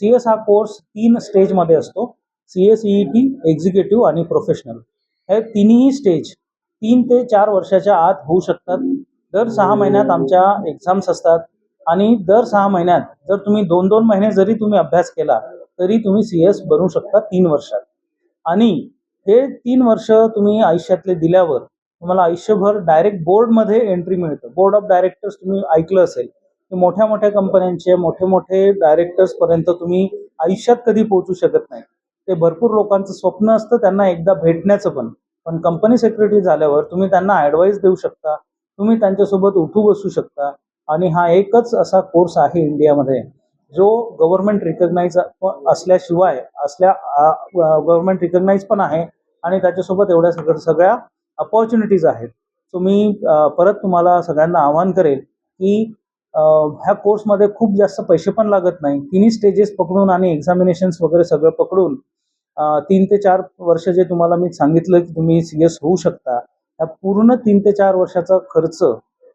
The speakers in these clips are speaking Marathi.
सी एस हा कोर्स 3 स्टेजमध्ये असतो. C S, E E T, executive आणि प्रोफेशनल. हे तिन्ही स्टेज 3 ते 4 वर्षाच्या आत होऊ शकतात. दर 6 महिन्यात आमच्या एक्झाम्स असतात आणि दर 6 महिन्यात जर तुम्ही 2-2 महिने जरी तुम्ही अभ्यास केला तरी तुम्ही सी एस बनू शकता 3 वर्षात. आणि हे 3 वर्ष तुम्ही आयुष्यातले दिल्यावर तुम्हाला आयुष्यभर डायरेक्ट बोर्डमध्ये एंट्री मिळतं. बोर्ड ऑफ डायरेक्टर्स तुम्ही ऐकलं असेल की मोठ्या मोठ्या कंपन्यांचे मोठे मोठे डायरेक्टर्सपर्यंत तुम्ही आयुष्यात कधी पोहोचू शकत नाही. ते भरपूर लोकांचं स्वप्न असतं त्यांना एकदा भेटण्याचं पण. पण कंपनी सेक्रेटरी झाल्यावर तुम्ही त्यांना ॲडवाईस देऊ शकता. तुम्ही त्यांच्यासोबत उठू बसू शकता. आणि हा एकच असा कोर्स आहे इंडियामध्ये जो गव्हर्नमेंट रिकग्नाइज असल्याशिवाय गव्हर्नमेंट रिकग्नाइज पण आहे आणि त्याच्यासोबत एवढ्या सगळ्या अपॉर्च्युनिटीज आहेत. सो मी परत तुम्हाला सगळ्यांना आवाहन करेल की ह्या कोर्समध्ये खूप जास्त पैसे पण लागत नाही. तिन्ही स्टेजेस पकडून आणि एक्झामिनेशन्स वगैरे सगळं पकडून 3 ते 4 वर्ष जे तुम्हाला मी सांगितलं की तुम्ही सी एस होऊ शकता, या पूर्ण 3 ते 4 वर्षाचा खर्च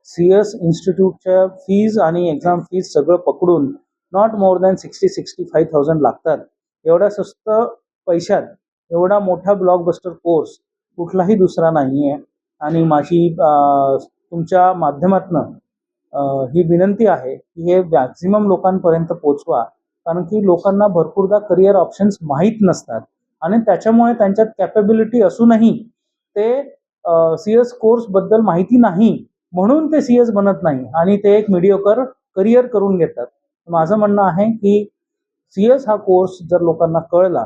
सी एस इन्स्टिट्यूटच्या फीज आणि एक्झाम फीज सगळं पकडून नॉट मोर दॅन 60-65,000 लागतात. एवढ्या स्वस्त पैशात एवढा मोठा ब्लॉकबस्टर कोर्स कुठलाही दुसरा नाही आहे. आणि माझी तुमच्या माध्यमातनं ही विनंती आहे की हे मॅक्झिमम लोकांपर्यंत पोचवा. कारण की लोकांना भरपूरदा करिअर ऑप्शन्स माहीत नसतात आणि त्याच्यामुळे त्यांच्यात कॅपेबिलिटी असूनही ते सी एस कोर्सबद्दल माहिती नाही म्हणून ते सी एस बनत नाही आणि ते एक मीडिओकर करिअर करून घेतात. माझं म्हणणं आहे की सी एस हा कोर्स जर लोकांना कळला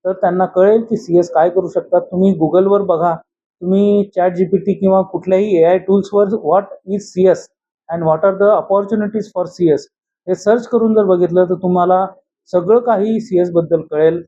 तर त्यांना कळेल की सी एस काय करू शकतात. तुम्ही गुगलवर बघा, तुम्ही चॅट जीपीटी किंवा कुठल्याही ए आय टूल्सवर what is C S and what are the opportunities for C S हे सर्च करून जर बघितलं तर तुम्हाला सगळं काही सी एस बद्दल कळेल.